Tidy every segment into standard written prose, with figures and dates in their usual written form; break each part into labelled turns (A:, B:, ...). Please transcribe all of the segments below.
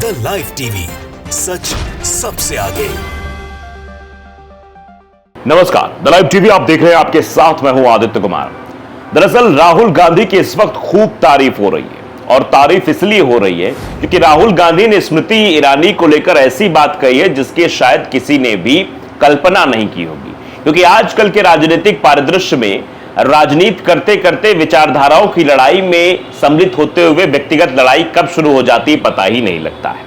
A: The live TV, सच सबसे आगे।
B: नमस्कार, द लाइव टीवी आप देख रहे हैं, आपके साथ मैं हूं आदित्य कुमार। दरअसल राहुल गांधी की इस वक्त खूब तारीफ हो रही है और तारीफ इसलिए हो रही है क्योंकि राहुल गांधी ने स्मृति ईरानी को लेकर ऐसी बात कही है जिसकी शायद किसी ने भी कल्पना नहीं की होगी। क्योंकि आजकल के राजनीतिक परिदृश्य में राजनीति करते करते विचारधाराओं की लड़ाई में सम्मिलित होते हुए व्यक्तिगत लड़ाई कब शुरू हो जाती है पता ही नहीं लगता है।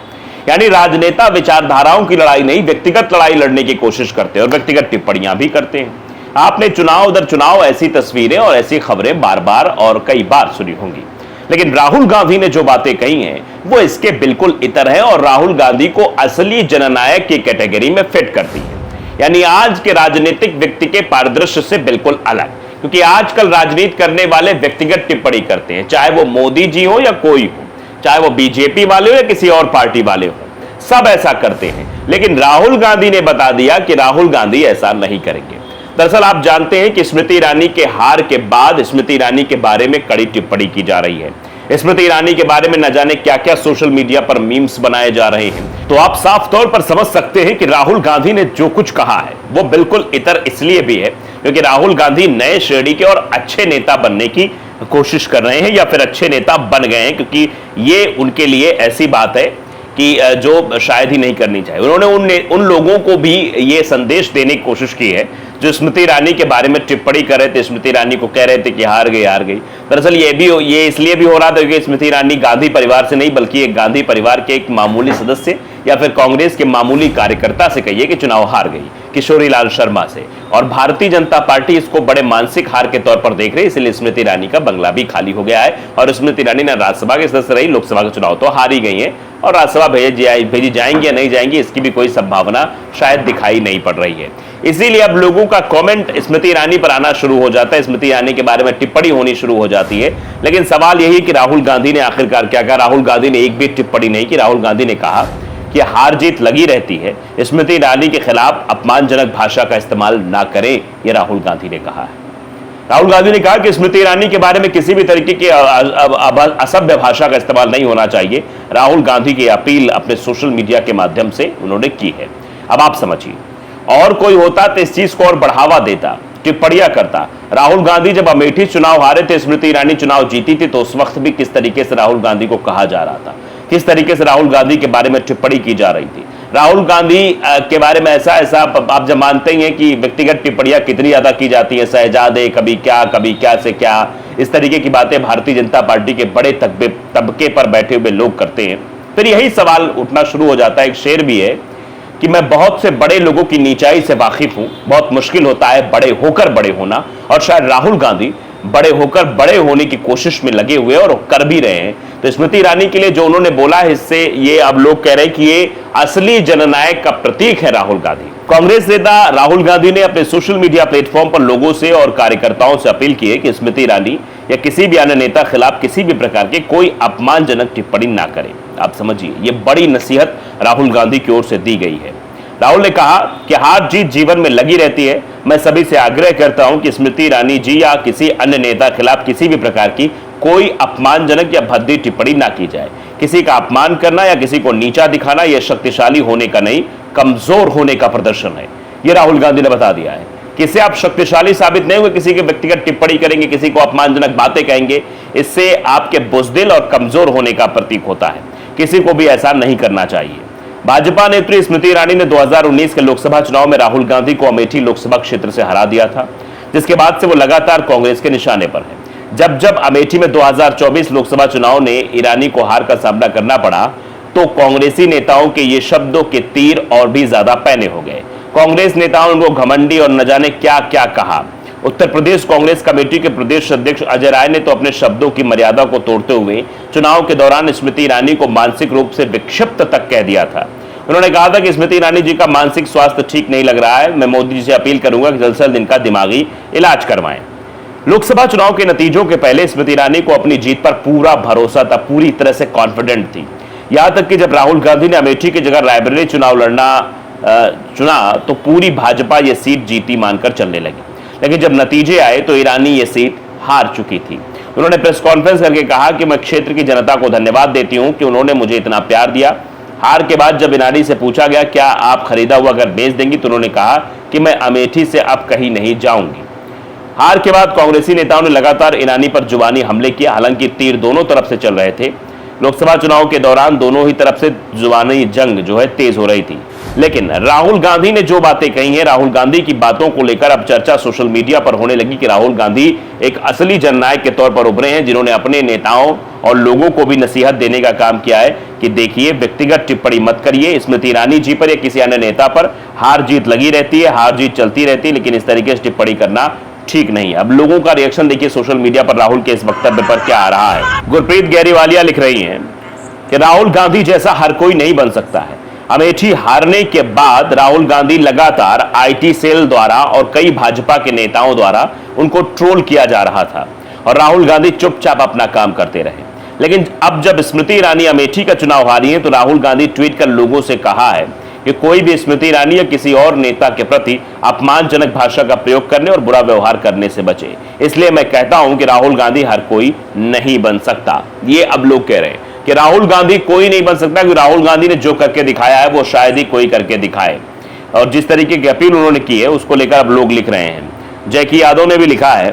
B: यानी राजनेता विचारधाराओं की लड़ाई नहीं, व्यक्तिगत लड़ाई लड़ने की कोशिश करते हैं और व्यक्तिगत टिप्पणियां भी करते हैं। आपने चुनाव दर चुनाव ऐसी तस्वीरें और ऐसी खबरें बार बार और कई बार सुनी होंगी, लेकिन राहुल गांधी ने जो बातें कही हैं वो इसके बिल्कुल इतर है और राहुल गांधी को असली जननायक की कैटेगरी में फिट करती है। यानी आज के राजनीतिक व्यक्ति के परिदृश्य से बिल्कुल अलग, क्योंकि आजकल राजनीति करने वाले व्यक्तिगत टिप्पणी करते हैं, चाहे वो मोदी जी हो या कोई हो, चाहे वो बीजेपी वाले हो या किसी और पार्टी वाले हो, सब ऐसा करते हैं। लेकिन राहुल गांधी ने बता दिया कि राहुल गांधी ऐसा नहीं करेंगे। दरअसल आप जानते हैं कि स्मृति ईरानी के हार के बाद स्मृति ईरानी के बारे में कड़ी टिप्पणी की जा रही है। स्मृति ईरानी के बारे में न जाने क्या क्या सोशल मीडिया पर मीम्स बनाए जा रहे हैं। तो आप साफ तौर पर समझ सकते हैं कि राहुल गांधी ने जो कुछ कहा है वो बिल्कुल इतर इसलिए भी है क्योंकि राहुल गांधी नए श्रेणी के और अच्छे नेता बनने की कोशिश कर रहे हैं या फिर अच्छे नेता बन गए हैं, क्योंकि ये उनके लिए ऐसी बात है कि जो शायद ही नहीं करनी चाहिए। उन्होंने उन लोगों को भी ये संदेश देने की कोशिश की है जो स्मृति ईरानी के बारे में टिप्पणी कर रहे थे, स्मृति ईरानी को कह रहे थे कि हार गई। दरअसल ये इसलिए भी हो रहा था क्योंकि स्मृति ईरानी गांधी परिवार से नहीं बल्कि एक गांधी परिवार के एक मामूली सदस्य या फिर कांग्रेस के मामूली कार्यकर्ता से कहिए कि चुनाव हार गई, किशोरी लाल शर्मा से। और भारतीय जनता पार्टी इसको बड़े मानसिक हार के तौर पर देख रही है, इसलिए स्मृति ईरानी का बंगला भी खाली हो गया है और स्मृति ईरानी ना राज्यसभा के सदस्य रही, लोकसभा का चुनाव तो हार ही गई है और राज्यसभा भेजी जाएंगी या नहीं जाएंगी इसकी भी कोई संभावना शायद दिखाई नहीं पड़ रही है। इसीलिए अब लोगों का कमेंट स्मृति ईरानी पर आना शुरू हो जाता है, स्मृति ईरानी के बारे में टिप्पणी होनी शुरू हो जाती है। लेकिन सवाल यही है कि राहुल गांधी ने आखिरकार क्या कहा। राहुल गांधी ने एक भी टिप्पणी नहीं की। राहुल गांधी ने कहा कि हार जीत लगी रहती है, स्मृति ईरानी के खिलाफ अपमानजनक भाषा का इस्तेमाल ना करें, यह राहुल गांधी ने कहा है। राहुल गांधी ने कहा कि स्मृति ईरानी के बारे में किसी भी तरीके की असभ्य भाषा का इस्तेमाल नहीं होना चाहिए। राहुल गांधी की अपील अपने सोशल मीडिया के माध्यम से उन्होंने की है। अब आप समझिए, और कोई होता तो इस चीज को और बढ़ावा देता, टिप्पणियां करता। राहुल गांधी जब अमेठी चुनाव हारे थे, स्मृति ईरानी चुनाव जीती थी, तो उस वक्त भी किस तरीके से राहुल गांधी को कहा जा रहा था, किस तरीके से राहुल गांधी के बारे में टिप्पणी की जा रही थी। राहुल गांधी के बारे में ऐसा आप जब मानते ही हैं कि व्यक्तिगत टिप्पणियां कितनी ज्यादा की जाती हैं, शहजादे कभी क्या से क्या, इस तरीके की बातें भारतीय जनता पार्टी के बड़े तबके पर बैठे हुए लोग करते हैं। फिर यही सवाल उठना शुरू हो जाता है। एक शेर भी है कि मैं बहुत से बड़े लोगों की नीचाई से वाकिफ हूं, बहुत मुश्किल होता है बड़े होकर बड़े होना, और शायद राहुल गांधी बड़े होकर बड़े होने की कोशिश में लगे हुए और कर भी रहे हैं। तो स्मृति ईरानी के लिए जो उन्होंने बोला है, इससे ये अब लोग कह रहे हैं कि ये असली जननायक का प्रतीक है राहुल गांधी। कांग्रेस नेता राहुल गांधी ने अपने सोशल मीडिया प्लेटफॉर्म पर लोगों से और कार्यकर्ताओं से अपील की है कि स्मृति ईरानी या किसी भी अन्य नेता खिलाफ किसी भी प्रकार के कोई अपमानजनक टिप्पणी ना करें। आप समझिए, ये बड़ी नसीहत राहुल गांधी की ओर से दी गई है। राहुल ने कहा कि हार जीत जीवन में लगी रहती है। मैं सभी से आग्रह करता हूं कि स्मृति ईरानी जी या किसी अन्य नेता खिलाफ किसी भी प्रकार की कोई अपमानजनक या भद्दी टिप्पणी ना की जाए। किसी का अपमान करना या किसी को नीचा दिखाना यह शक्तिशाली होने का नहीं, कमजोर होने का प्रदर्शन है, यह राहुल गांधी ने बता दिया है। किससे आप शक्तिशाली साबित नहीं हुए, किसी के व्यक्तिगत टिप्पणी करेंगे, किसी को अपमानजनक बातें कहेंगे, इससे आपके बुज़दिल और कमजोर होने का प्रतीक होता है। किसी को भी ऐसा नहीं करना चाहिए। भाजपा नेत्री स्मृति ईरानी ने 2019 के लोकसभा चुनाव में राहुल गांधी को अमेठी लोकसभा क्षेत्र से हरा दिया था, जिसके बाद से वो लगातार कांग्रेस के निशाने पर है। जब अमेठी में 2024 लोकसभा चुनाव ने ईरानी को हार का सामना करना पड़ा, तो कांग्रेसी नेताओं के ये शब्दों के तीर और भी ज्यादा पैने हो गए। कांग्रेस नेताओं ने उनको घमंडी और न जाने क्या क्या कहा। उत्तर प्रदेश कांग्रेस कमेटी के प्रदेश अध्यक्ष अजय राय ने तो अपने शब्दों की मर्यादा को तोड़ते हुए चुनाव के दौरान स्मृति ईरानी को मानसिक रूप से विक्षिप्त तक कह दिया था। उन्होंने कहा था कि स्मृति ईरानी जी का मानसिक स्वास्थ्य ठीक नहीं लग रहा है, मैं मोदी जी से अपील करूंगा कि जल्द से जल्द इनका दिमागी इलाज करवाएं। लोकसभा चुनाव के नतीजों के पहले स्मृति ईरानी को अपनी जीत पर पूरा भरोसा था, पूरी तरह से कॉन्फिडेंट थी। यहां तक कि जब राहुल गांधी ने अमेठी की जगह रायबरेली चुनाव चुना तो पूरी भाजपा ये सीट जीती मानकर चलने लगी। लेकिन जब नतीजे आए तो ईरानी ये सीट हार चुकी थी। उन्होंने प्रेस कॉन्फ्रेंस करके कहा कि मैं क्षेत्र की जनता को धन्यवाद देती हूं कि उन्होंने मुझे इतना प्यार दिया। हार के बाद जब ईरानी से पूछा गया क्या आप खरीदा हुआ घर बेच देंगी, तो उन्होंने कहा कि मैं अमेठी से अब कहीं नहीं जाऊंगी। हार के बाद कांग्रेसी नेताओं ने लगातार ईरानी पर जुबानी हमले किए। हालांकि तीर दोनों तरफ से चल रहे थे। लोकसभा चुनाव के दौरान दोनों ही तरफ से जुबानी जंग जो है तेज हो रही थी। लेकिन राहुल गांधी ने जो बातें कही हैं, राहुल गांधी की बातों को लेकर अब चर्चा सोशल मीडिया पर होने लगी कि राहुल गांधी एक असली जननायक के तौर पर उभरे हैं, जिन्होंने अपने नेताओं और लोगों को भी नसीहत देने का काम किया है कि देखिए, व्यक्तिगत टिप्पणी मत करिए। स्मृति ईरानी जी पर या किसी अन्य नेता पर हार जीत लगी रहती है, हार जीत चलती रहती है, लेकिन इस तरीके से टिप्पणी करना ठीक नहीं है। अब लोगों का रिएक्शन देखिए सोशल मीडिया पर राहुल के इस वक्तव्य पर क्या आ रहा है। गुरप्रीत गैरीवालिया लिख रही हैं कि राहुल गांधी जैसा हर कोई नहीं बन सकता है। अमेठी हारने के बाद राहुल गांधी लगातार आईटी सेल द्वारा और कई भाजपा के नेताओं द्वारा उनको ट्रोल किया जा रहा था और राहुल गांधी चुपचाप अपना काम करते रहे। लेकिन अब जब स्मृति ईरानी अमेठी का चुनाव हारी है, तो राहुल गांधी ट्वीट कर लोगों से कहा है कि कोई भी स्मृति ईरानी या किसी और नेता के प्रति अपमानजनक भाषा का प्रयोग करने और बुरा व्यवहार करने से बचे। इसलिए मैं कहता हूं कि राहुल गांधी हर कोई नहीं बन सकता। ये अब लोग कह रहे हैं कि राहुल गांधी कोई नहीं बन सकता, क्योंकि राहुल गांधी ने जो करके दिखाया है वो शायद ही कोई करके दिखाए। और जिस तरीके की अपील उन्होंने की है उसको लेकर अब लोग लिख रहे हैं। जयकी यादव ने भी लिखा है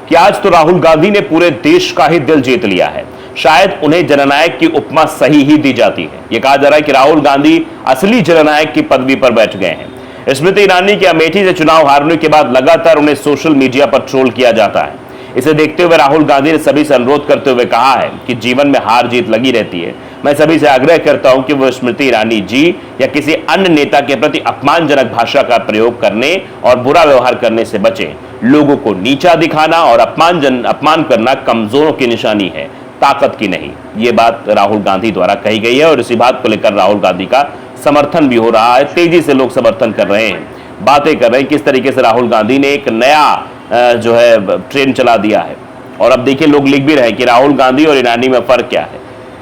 B: कि आज तो राहुल गांधी ने पूरे देश का ही दिल जीत लिया है, शायद उन्हें जननायक की उपमा सही ही दी जाती है। यह कहा जा रहा है कि राहुल गांधी असली जननायक की पदवी पर बैठ गए हैं। स्मृति ईरानी के अमेठी से चुनाव हारने के बाद लगातार उन्हें सोशल मीडिया पर ट्रोल किया जाता है। इसे देखते हुए राहुल गांधी ने सभी से अनुरोध करते हुए कहा है कि जीवन में हार जीत लगी रहती है। मैं सभी से आग्रह करता हूं कि वो स्मृति ईरानी जी या किसी अन्य नेता के प्रति अपमानजनक भाषा का प्रयोग करने और बुरा व्यवहार करने से बचें। लोगों को नीचा दिखाना और अपमान करना कमजोरों की निशानी है, ताकत की नहीं। ये बात राहुल गांधी द्वारा कही गई है और इसी बात को लेकर राहुल गांधी का समर्थन भी हो रहा है। तेजी से लोग समर्थन कर रहे हैं, बातें कर रहे हैं किस तरीके से राहुल गांधी ने एक नया जो है ट्रेन चला दिया है। और अब देखिए लोग लिख भी रहे हैं कि राहुल गांधी और ईरानी में फर्क क्या है।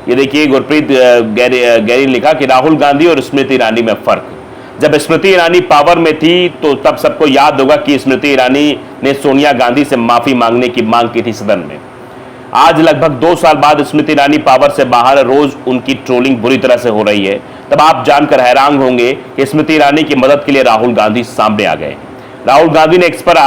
B: ये देखिए गुरप्रीत गैरी लिखा कि राहुल गांधी और स्मृति ईरानी में फर्क। जब स्मृति ईरानी पावर में थी तो तब सबको याद होगा कि स्मृति ईरानी ने सोनिया गांधी से माफी मांगने की मांग की थी सदन में। आज लगभग 2 साल बाद स्मृति ईरानी पावर से बाहर, रोज उनकी ट्रोलिंग बुरी तरह से हो रही है। तब आप जानकर हैरान होंगे कि स्मृति ईरानी की मदद के लिए राहुल गांधी सामने आ गए। राहुल गांधी ने एक्स पर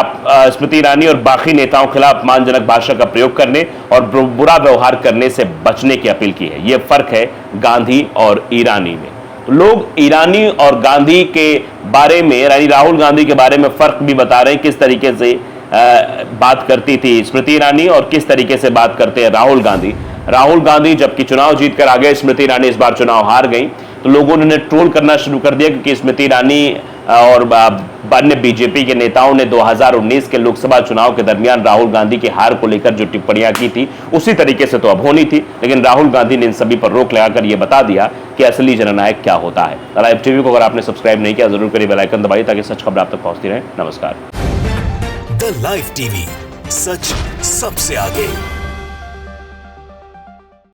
B: स्मृति ईरानी और बाकी नेताओं के खिलाफ अपमानजनक भाषा का प्रयोग करने और बुरा व्यवहार करने से बचने की अपील की है। यह फर्क है गांधी और ईरानी में। तो लोग ईरानी और गांधी के बारे में, यानी राहुल गांधी के बारे में फर्क भी बता रहे हैं, किस तरीके से बात करती थी स्मृति ईरानी और किस तरीके से बात करते हैं राहुल गांधी। राहुल गांधी जबकि चुनाव जीतकर आ गए, स्मृति ईरानी इस बार चुनाव हार गई, तो लोगों ने ट्रोल करना शुरू कर दिया, क्योंकि स्मृति ईरानी और अन्य बीजेपी के नेताओं ने 2019 के लोकसभा चुनाव के दरमियान राहुल गांधी की हार को लेकर जो टिप्पणियां की थी उसी तरीके से तो अब होनी थी। लेकिन राहुल गांधी ने इन सभी पर रोक लगाकर यह बता दिया कि असली जननायक क्या होता है। लाइव टीवी को अगर आपने सब्सक्राइब नहीं किया जरूर करिए, बेल आइकन दबाइए ताकि सच खबर आप तक पहुंचती रहे। नमस्कार।
A: द लाइव टीवी, सच सबसे आगे।